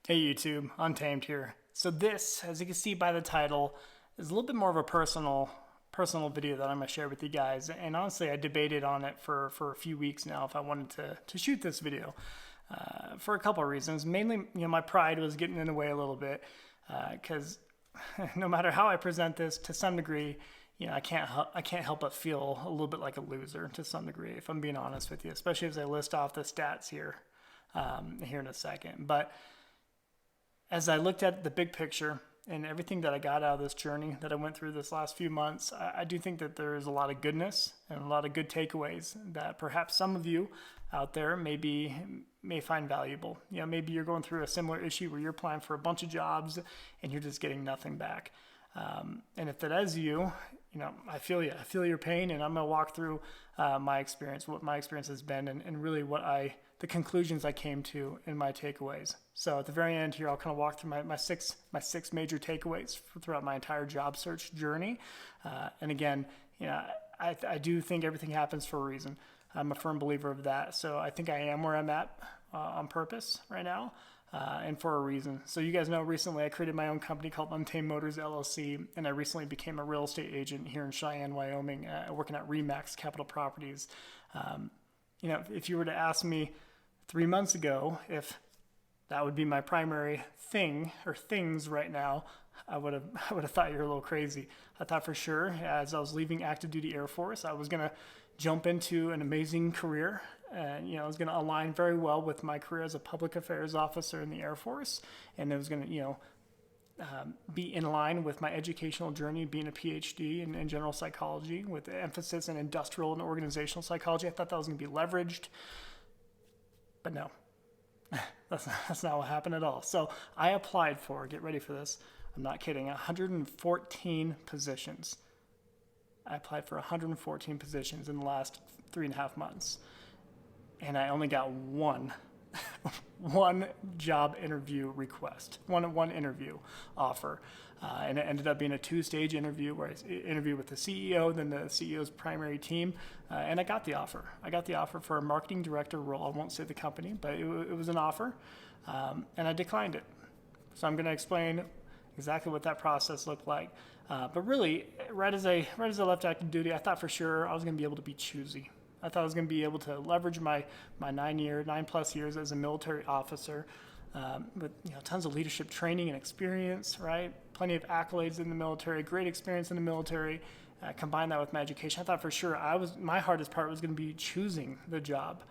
Hey YouTube, Untamed here. So this, as you can see by the title, is a little bit more of a personal video that I'm going to share with you guys. And honestly, I debated on it for a few weeks now if I wanted to shoot this video for a couple of reasons. Mainly, my pride was getting in the way a little bit because no matter how I present this, to some degree, I can't help but feel a little bit like a loser to some degree, if I'm being honest with you, especially as I list off the stats here in a second. But as I looked at the big picture and everything that I got out of this journey that I went through this last few months, I do think that there is a lot of goodness and a lot of good takeaways that perhaps some of you out there may find valuable. Maybe you're going through a similar issue where you're applying for a bunch of jobs and you're just getting nothing back. And if that is you, I feel you. I feel your pain, and I'm gonna walk through my experience, what my experience has been, and really the conclusions I came to and my takeaways. So at the very end here, I'll kind of walk through my six major takeaways throughout my entire job search journey. And again, I do think everything happens for a reason. I'm a firm believer of that. So I think I am where I'm at on purpose right now. And for a reason. So you guys know recently I created my own company called Untamed Motors LLC, and I recently became a real estate agent here in Cheyenne, Wyoming, working at Remax Capital Properties. If you were to ask me 3 months ago if that would be my primary thing or things right now, I would have thought you're a little crazy. I thought for sure as I was leaving active duty Air Force, I was gonna jump into an amazing career. And it was going to align very well with my career as a public affairs officer in the Air Force, and it was going to be in line with my educational journey, being a PhD in general psychology with emphasis in industrial and organizational psychology. I thought that was going to be leveraged, but no, that's not what happened at all. So I applied for, get ready for this, I'm not kidding, 114 positions. I applied for 114 positions in the last 3.5 months. And I only got one job interview request, one interview offer. And it ended up being a 2-stage interview where I interviewed with the CEO, then the CEO's primary team, and I got the offer. I got the offer for a marketing director role. I won't say the company, but it was an offer, and I declined it. So I'm going to explain exactly what that process looked like. But really, right as I left active duty, I thought for sure I was going to be able to be choosy. I thought I was going to be able to leverage my 9+ years as a military officer with tons of leadership training and experience, right? Plenty of accolades in the military, great experience in the military. Combine that with my education. I thought for sure my hardest part was going to be choosing the job,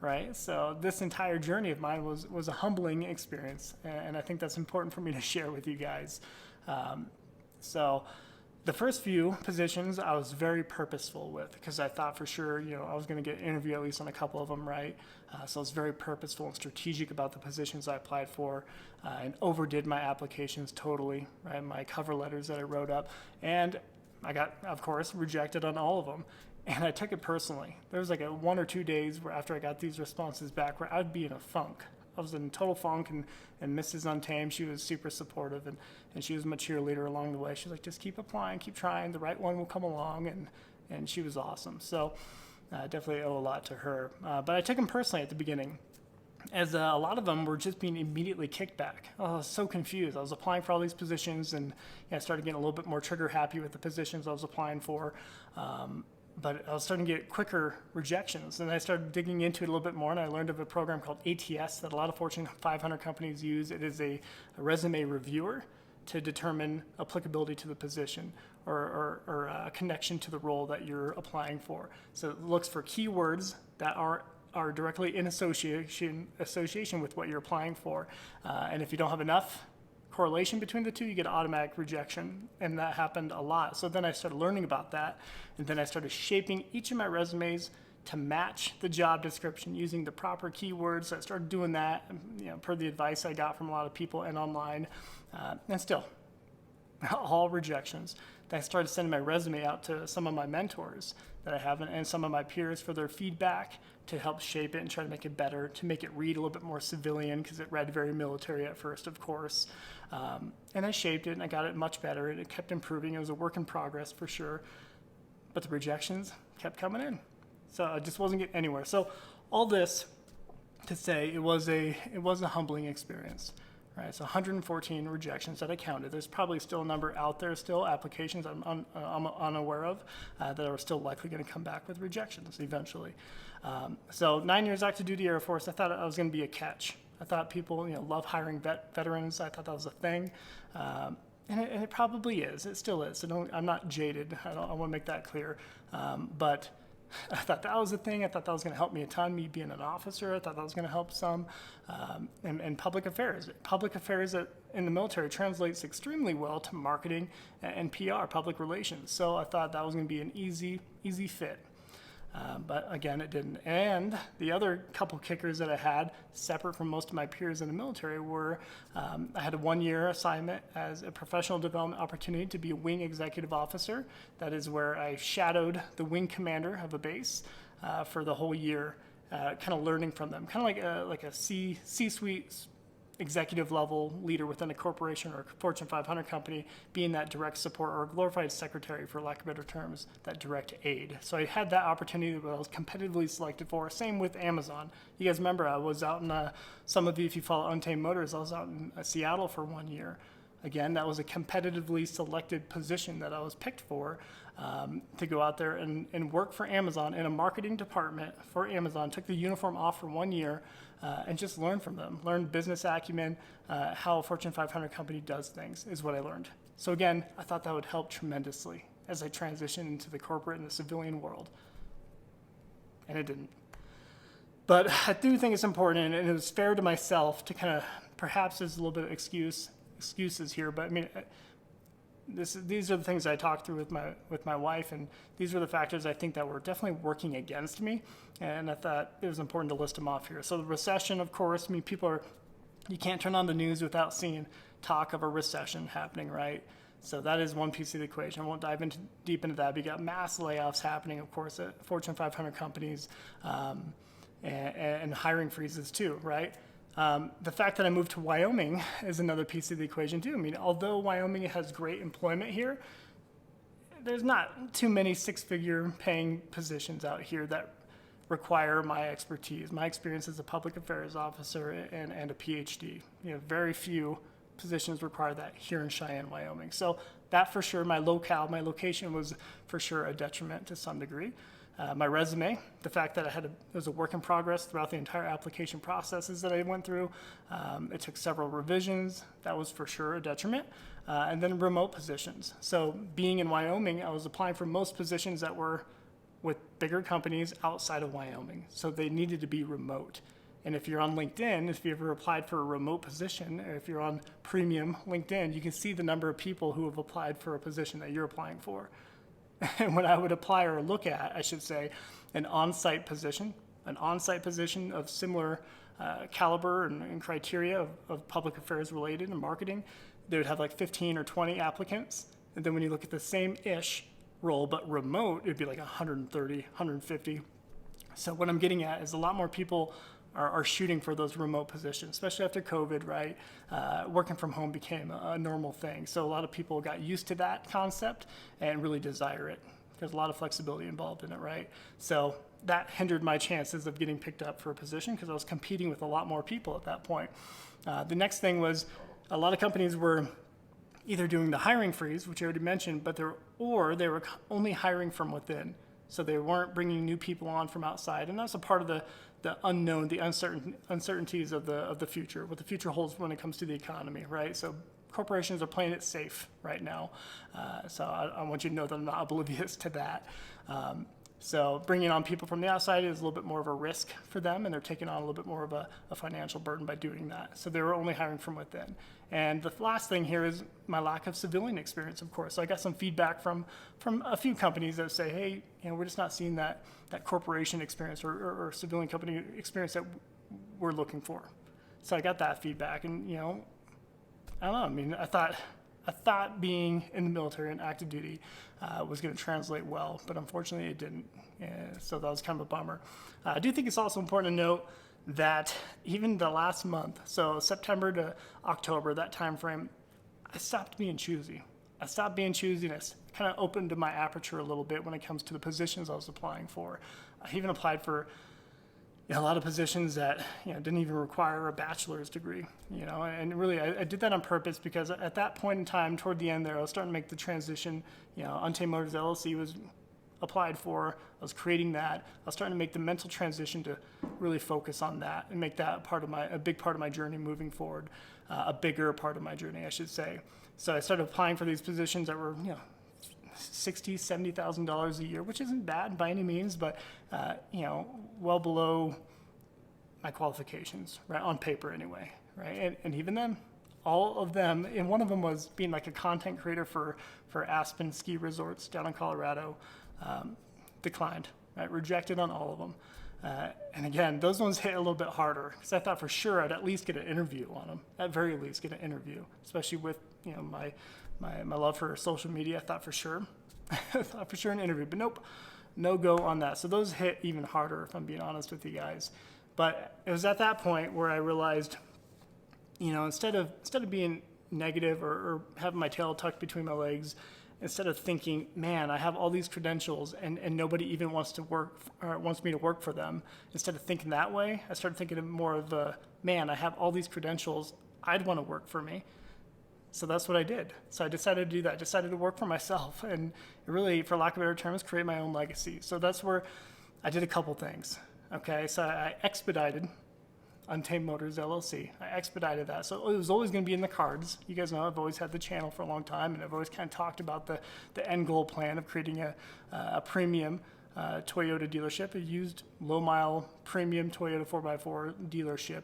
right? So this entire journey of mine was a humbling experience, and I think that's important for me to share with you guys. So the first few positions I was very purposeful with because I thought for sure, I was going to get an interview at least on a couple of them, right? So I was very purposeful and strategic about the positions I applied for and overdid my applications totally, right? My cover letters that I wrote up. And I got, of course, rejected on all of them. And I took it personally. There was like 1 or 2 days where after I got these responses back where I'd be in a funk. I was in total funk, and Mrs. Untamed, she was super supportive, and she was my cheerleader along the way. She's like, just keep applying, keep trying, the right one will come along, and she was awesome. So I definitely owe a lot to her. But I took them personally at the beginning, as a lot of them were just being immediately kicked back. I was so confused. I was applying for all these positions, and I started getting a little bit more trigger happy with the positions I was applying for. But I was starting to get quicker rejections, and I started digging into it a little bit more, and I learned of a program called ATS that a lot of Fortune 500 companies use. It is a resume reviewer to determine applicability to the position or a connection to the role that you're applying for. So it looks for keywords that are directly in association with what you're applying for, and if you don't have enough correlation between the two, you get automatic rejection, and that happened a lot. So then I started learning about that, and then I started shaping each of my resumes to match the job description using the proper keywords. So I started doing that, per the advice I got from a lot of people and online, and still all rejections. Then I started sending my resume out to some of my mentors that I have and some of my peers for their feedback to help shape it and try to make it better, to make it read a little bit more civilian, because it read very military at first, of course. And I shaped it, and I got it much better, and it kept improving. It was a work in progress for sure, but the rejections kept coming in. So I just wasn't getting anywhere. So all this to say, it was a humbling experience, right? So 114 rejections that I counted. There's probably still a number out there, still applications I'm unaware of that are still likely going to come back with rejections eventually. So 9 years active duty Air Force, I thought I was going to be a catch. I thought people, love hiring veterans. I thought that was a thing. And it probably is. It still is. So I'm not jaded. I want to make that clear. But I thought that was a thing. I thought that was going to help me a ton, me being an officer. I thought that was going to help some. And public affairs. Public affairs in the military translates extremely well to marketing and PR, public relations. So I thought that was going to be an easy fit. But again, it didn't. And the other couple kickers that I had, separate from most of my peers in the military, were I had a 1-year assignment as a professional development opportunity to be a wing executive officer. That is where I shadowed the wing commander of a base for the whole year, kind of learning from them, kind of like a C-suite executive level leader within a corporation or a Fortune 500 company, being that direct support or glorified secretary, for lack of better terms, that direct aid. So I had that opportunity that I was competitively selected for. Same with Amazon. You guys remember I was out in, some of you, if you follow Untamed Motors, I was out in Seattle for 1 year. Again, that was a competitively selected position that I was picked for to go out there and work for Amazon in a marketing department for Amazon. Took the uniform off for 1 year and just learn from them. Learn business acumen, how a Fortune 500 company does things is what I learned. So again, I thought that would help tremendously as I transitioned into the corporate and the civilian world. And it didn't. But I do think it's important, and it was fair to myself to kind of, perhaps there's a little bit of excuses here, but I mean, these are the things I talked through with my wife, and these were the factors I think that were definitely working against me, and I thought it was important to list them off here. So the recession, of course, I mean, you can't turn on the news without seeing talk of a recession happening, right? So that is one piece of the equation. I won't dive deep into that, but you got mass layoffs happening, of course, at Fortune 500 companies, and hiring freezes too, right? The fact that I moved to Wyoming is another piece of the equation too. I mean, although Wyoming has great employment here, there's not too many six-figure paying positions out here that require my expertise, my experience as a public affairs officer and a PhD. Very few positions require that here in Cheyenne, Wyoming. So that for sure, my location was for sure a detriment to some degree. My resume, the fact that it was a work in progress throughout the entire application processes that I went through. It took several revisions. That was for sure a detriment. And then remote positions. So being in Wyoming, I was applying for most positions that were with bigger companies outside of Wyoming. So they needed to be remote. And if you're on LinkedIn, if you ever applied for a remote position, or if you're on premium LinkedIn, you can see the number of people who have applied for a position that you're applying for. And when I would apply or look at, I should say, an on-site position of similar caliber and criteria of public affairs related and marketing, they would have like 15 or 20 applicants. And then when you look at the same-ish role, but remote, it'd be like 130, 150. So what I'm getting at is a lot more people are shooting for those remote positions, especially after COVID, right? Working from home became a normal thing. So a lot of people got used to that concept and really desire it. There's a lot of flexibility involved in it, right? So that hindered my chances of getting picked up for a position because I was competing with a lot more people at that point. The next thing was a lot of companies were either doing the hiring freeze, which I already mentioned, but they were only hiring from within. So they weren't bringing new people on from outside. And that's a part of the unknown, the uncertainties of the future, what the future holds when it comes to the economy, right? So corporations are playing it safe right now. So I want you to know that I'm not oblivious to that. So bringing on people from the outside is a little bit more of a risk for them, and they're taking on a little bit more of a financial burden by doing that. So they were only hiring from within. And the last thing here is my lack of civilian experience, of course. So I got some feedback from a few companies that say, hey, we're just not seeing that corporation experience or civilian company experience that we're looking for. So I got that feedback, and I don't know. I mean, I thought being in the military and active duty was going to translate well, but unfortunately it didn't. So that was kind of a bummer. I do think it's also important to note that even the last month, so September to October, that time frame, I stopped being choosy. And it kind of opened my aperture a little bit when it comes to the positions I was applying for. I even applied for a lot of positions that didn't even require a bachelor's degree, and really I did that on purpose because at that point in time, toward the end there, I was starting to make the transition. Untamed Motors LLC was applied for. I was creating that. I was starting to make the mental transition to really focus on that and make that a big part of my journey moving forward, a bigger part of my journey, I should say. So I started applying for these positions that were, $60,000, $70,000 a year, which isn't bad by any means, but well below my qualifications, right, on paper anyway, right? And even then, all of them, and one of them was being like a content creator for Aspen ski resorts down in Colorado, declined, right? Rejected on all of them. And again, those ones hit a little bit harder because I thought for sure I'd at least get an interview on them, at very least get an interview, especially with my love for social media. I thought for sure an interview, but nope, no go on that. So those hit even harder, if I'm being honest with you guys. But it was at that point where I realized, instead of being negative or having my tail tucked between my legs, instead of thinking, man, I have all these credentials and nobody even wants me to work for them, instead of thinking that way, I started thinking of more of a, man, I have all these credentials, I'd want to work for me. So that's what I did. So I decided to do that, decided to work for myself and really, for lack of better terms, create my own legacy. So that's where I did a couple things. Okay, so I expedited Untamed Motors LLC. I expedited that. So it was always going to be in the cards. You guys know I've always had the channel for a long time, and I've always kind of talked about the end goal plan of creating a premium Toyota dealership, a used low-mile premium Toyota 4x4 dealership.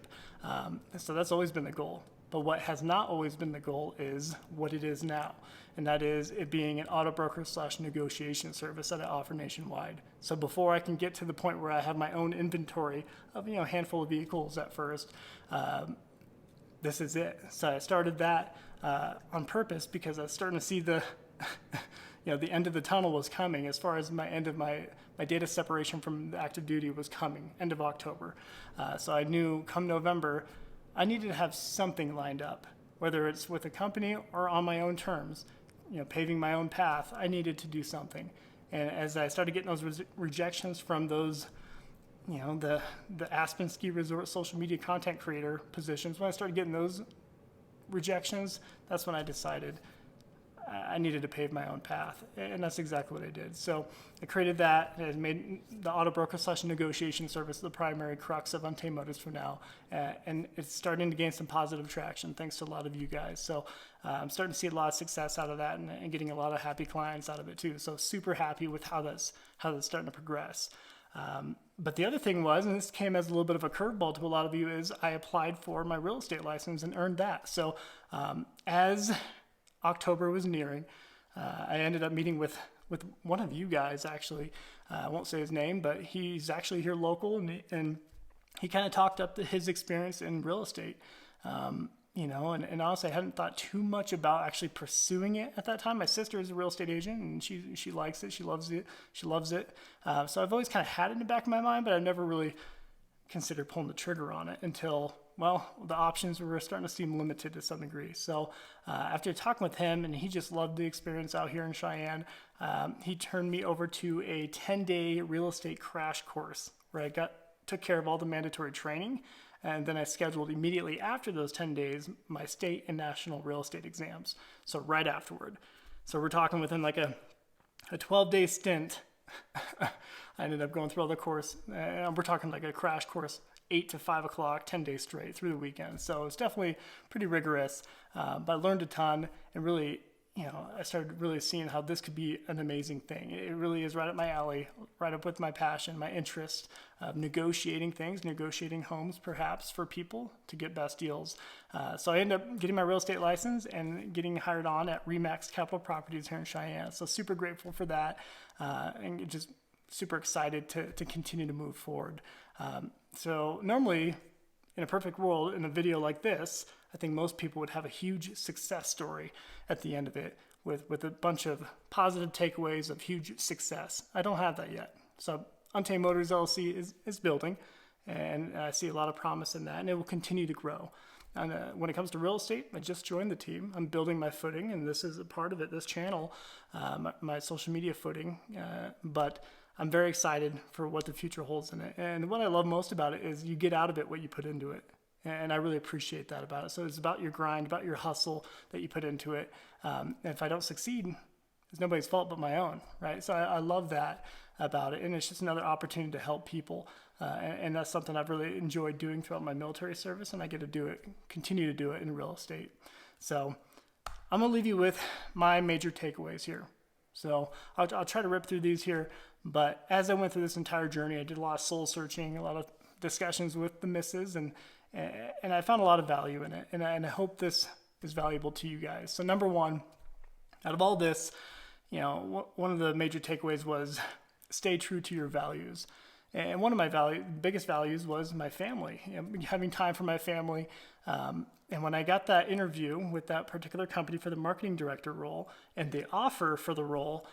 So that's always been the goal. But what has not always been the goal is what it is now, and that is it being an auto broker / negotiation service that I offer nationwide. So before I can get to the point where I have my own inventory of a handful of vehicles at first, this is it. So I started that on purpose because I was starting to see the the end of the tunnel was coming as far as my end of my data separation from the active duty was coming, end of October. So I knew come November, I needed to have something lined up, whether it's with a company or on my own terms, paving my own path. I needed to do something. And as I started getting those rejections from those, the Aspen Ski Resort social media content creator positions, when I started getting those rejections, that's when I decided I needed to pave my own path. And that's exactly what I did. So I created that and made the auto broker / negotiation service the primary crux of Untamed Motors for now. And it's starting to gain some positive traction thanks to a lot of you guys. So I'm starting to see a lot of success out of that and getting a lot of happy clients out of it too. So super happy with how that's starting to progress. But the other thing was, and this came as a little bit of a curveball to a lot of you, is I applied for my real estate license and earned that. So as October was nearing, I ended up meeting with one of you guys, actually. I won't say his name, but he's actually here local, and he kind of talked up his experience in real estate. And honestly, I hadn't thought too much about actually pursuing it at that time. My sister is a real estate agent, and she likes it. She loves it. So I've always kind of had it in the back of my mind, but I've never really considered pulling the trigger on it until, the options were starting to seem limited to some degree. So after talking with him, and he just loved the experience out here in Cheyenne, he turned me over to a 10-day real estate crash course where I took care of all the mandatory training. And then I scheduled immediately after those 10 days, my state and national real estate exams. So right afterward. So we're talking within like a 12-day stint. I ended up going through all the course. We're talking like a crash course, 8 to 5 o'clock, 10 days straight through the weekend. So it's definitely pretty rigorous, but I learned a ton and really, I started really seeing how this could be an amazing thing. It really is right up my alley, right up with my passion, my interest of negotiating homes perhaps for people to get best deals. So I ended up getting my real estate license and getting hired on at Remax Capital Properties here in Cheyenne. So super grateful for that, and just super excited to continue to move forward. So normally, in a perfect world, in a video like this, I think most people would have a huge success story at the end of it with a bunch of positive takeaways of huge success. I don't have that yet. So Untamed Motors LLC is building, and I see a lot of promise in that, and it will continue to grow. And when it comes to real estate, I just joined the team. I'm building my footing, and this is a part of it, this channel, my social media footing. But I'm very excited for what the future holds in it. And what I love most about it is you get out of it what you put into it. And I really appreciate that about it. So it's about your grind, about your hustle that you put into it. And if I don't succeed, it's nobody's fault but my own, right? So I love that about it. And it's just another opportunity to help people. And that's something I've really enjoyed doing throughout my military service. And I get to do it, continue to do it in real estate. So I'm going to leave you with my major takeaways here. So I'll try to rip through these here. But as I went through this entire journey, I did a lot of soul searching, a lot of discussions with the missus, and I found a lot of value in it. And I hope this is valuable to you guys. So number one, out of all this, one of the major takeaways was stay true to your values. And one of my biggest values was my family, having time for my family. And when I got that interview with that particular company for the marketing director role and the offer for the role,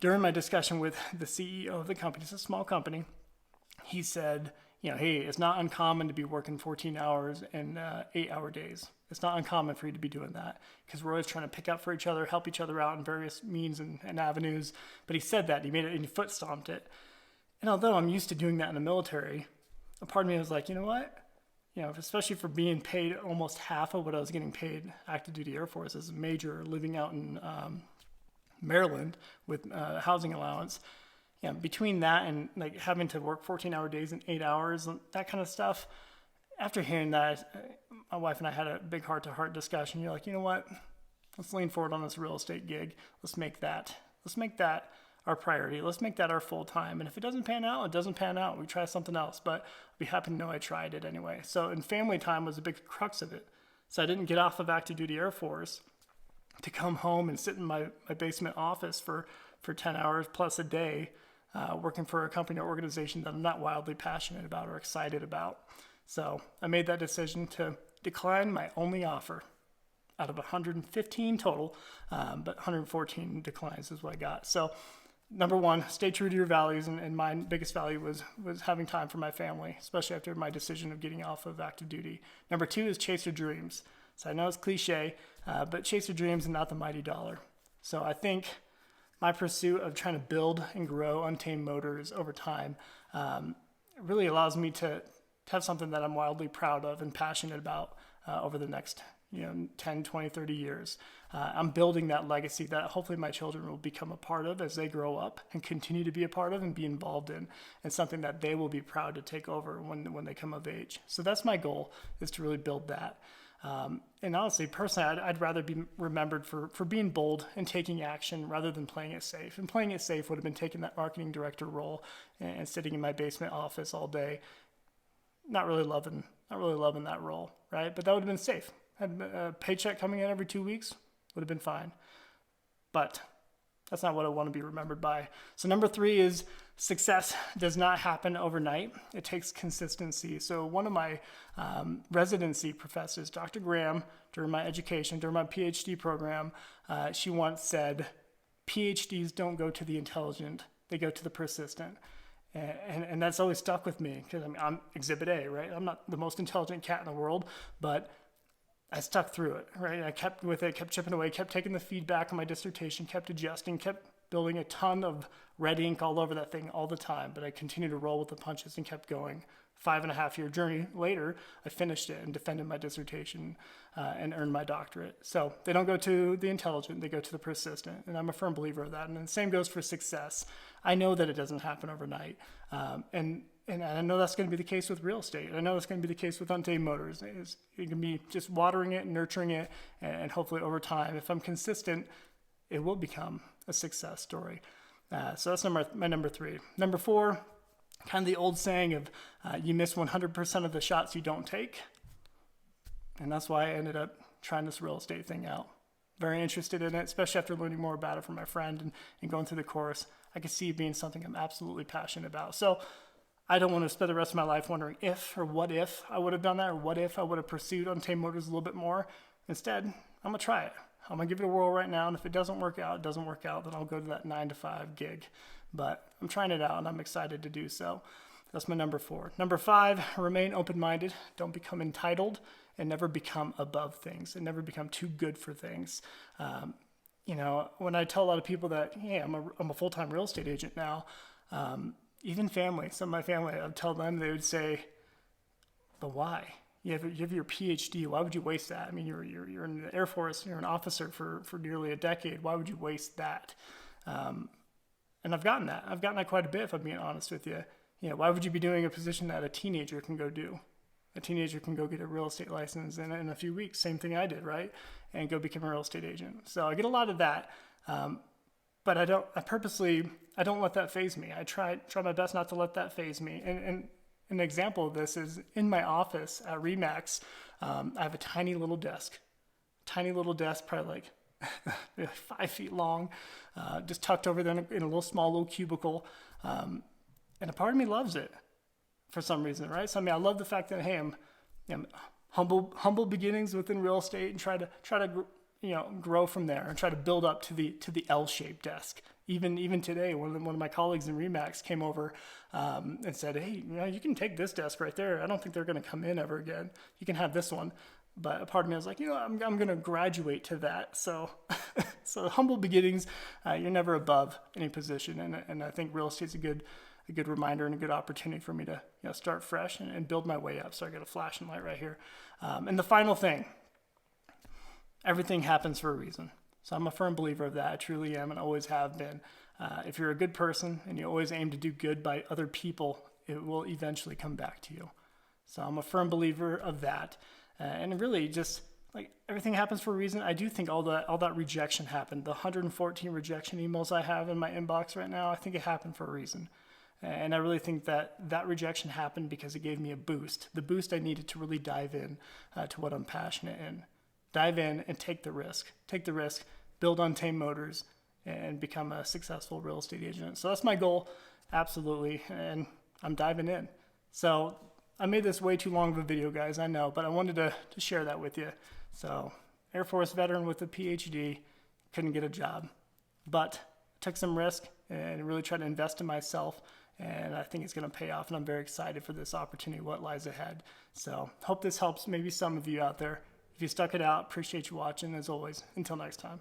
during my discussion with the CEO of the company, it's a small company, he said, hey, it's not uncommon to be working 14 hours and 8-hour days. It's not uncommon for you to be doing that because we're always trying to pick up for each other, help each other out in various means and avenues. But he said that, he made it and he foot stomped it. And although I'm used to doing that in the military, a part of me was like, you know what? Especially for being paid almost half of what I was getting paid active duty Air Force as a major living out in Maryland with housing allowance. Between that and like having to work 14-hour days and 8 hours, that kind of stuff. After hearing that, my wife and I had a big heart-to-heart discussion. You're like, you know what? Let's lean forward on this real estate gig. Let's make that our priority. Let's make that our full time. And if it doesn't pan out, it doesn't pan out. We try something else, but I'll be happy to know I tried it anyway. So, and family time was a big crux of it. So I didn't get off of active duty Air Force to come home and sit in my basement office for 10 hours plus a day, working for a company or organization that I'm not wildly passionate about or excited about. So I made that decision to decline my only offer out of 115 total, but 114 declines is what I got. So number one, stay true to your values. And my biggest value was having time for my family, especially after my decision of getting off of active duty. Number two is chase your dreams. So I know it's cliche, but chase your dreams and not the mighty dollar. So I think my pursuit of trying to build and grow Untamed Motors over time really allows me to have something that I'm wildly proud of and passionate about over the next 10, 20, 30 years. I'm building that legacy that hopefully my children will become a part of as they grow up and continue to be a part of and be involved in, and something that they will be proud to take over when they come of age. So that's my goal, is to really build that. And honestly, personally, I'd rather be remembered for being bold and taking action rather than playing it safe. And playing it safe would have been taking that marketing director role and sitting in my basement office all day, not really loving that role, right? But that would have been safe. Had a paycheck coming in every 2 weeks, would have been fine. But that's not what I want to be remembered by. So number three is success does not happen overnight. It takes consistency. So one of my residency professors, Dr. Graham, during my education, during my PhD program, she once said, PhDs don't go to the intelligent, they go to the persistent. And that's always stuck with me because I'm exhibit A, right? I'm not the most intelligent cat in the world, but I stuck through it, right? I kept with it, kept chipping away, kept taking the feedback on my dissertation, kept adjusting, kept building a ton of red ink all over that thing all the time. But I continued to roll with the punches and kept going. 5.5-year journey later, I finished it and defended my dissertation and earned my doctorate. So they don't go to the intelligent, they go to the persistent. And I'm a firm believer of that. And the same goes for success. I know that it doesn't happen overnight. And I know that's going to be the case with real estate. I know that's going to be the case with Untamed Motors. It can be just watering it, nurturing it, and hopefully over time, if I'm consistent, it will become a success story. So that's my number three. Number four, kind of the old saying of you miss 100% of the shots you don't take. And that's why I ended up trying this real estate thing out. Very interested in it, especially after learning more about it from my friend and going through the course. I could see it being something I'm absolutely passionate about. So I don't want to spend the rest of my life wondering if or what if I would have done that, or what if I would have pursued Untamed Motors a little bit more. Instead, I'm going to try it. I'm going to give it a whirl right now, and if it doesn't work out, then I'll go to that 9-to-5 gig. But I'm trying it out, and I'm excited to do so. That's my number four. Number five, remain open-minded. Don't become entitled, and never become above things, and never become too good for things. When I tell a lot of people that, hey, I'm a full-time real estate agent now, Even family, some of my family, I'd tell them, they would say, but why? You have your PhD. Why would you waste that? I mean, you're in the Air Force. You're an officer for nearly a decade. Why would you waste that? And I've gotten that. I've gotten that quite a bit, if I'm being honest with you. Why would you be doing a position that a teenager can go do? A teenager can go get a real estate license in a few weeks. Same thing I did, right? And go become a real estate agent. So I get a lot of that. But I don't let that faze me. I try my best not to let that faze me. And an example of this is in my office at Remax. I have a tiny little desk, probably like 5 feet long, just tucked over there in a little cubicle. And a part of me loves it for some reason, right? So I love the fact that, hey, I'm humble beginnings within real estate, and try to grow from there and try to build up to the L-shaped desk. Even today, one of my colleagues in Remax came over and said, hey, you can take this desk right there. I don't think they're going to come in ever again. You can have this one. But a part of me was like, I'm going to graduate to that. So humble beginnings, you're never above any position. And I think real estate's a good reminder and a good opportunity for me to start fresh and build my way up. So I got a flashing light right here. And the final thing, everything happens for a reason. So I'm a firm believer of that. I truly am and always have been. If you're a good person and you always aim to do good by other people, it will eventually come back to you. So I'm a firm believer of that. And really just like everything happens for a reason. I do think all that rejection happened. The 114 rejection emails I have in my inbox right now, I think it happened for a reason. And I really think that rejection happened because it gave me a boost. The boost I needed to really dive in to what I'm passionate in. Dive in and take the risk. Build Untamed Motors, and become a successful real estate agent. So that's my goal, absolutely, and I'm diving in. So I made this way too long of a video, guys, I know, but I wanted to share that with you. So Air Force veteran with a PhD, couldn't get a job, but took some risk and really tried to invest in myself, and I think it's going to pay off, and I'm very excited for this opportunity, what lies ahead. So hope this helps maybe some of you out there. If you stuck it out, appreciate you watching. As always, until next time.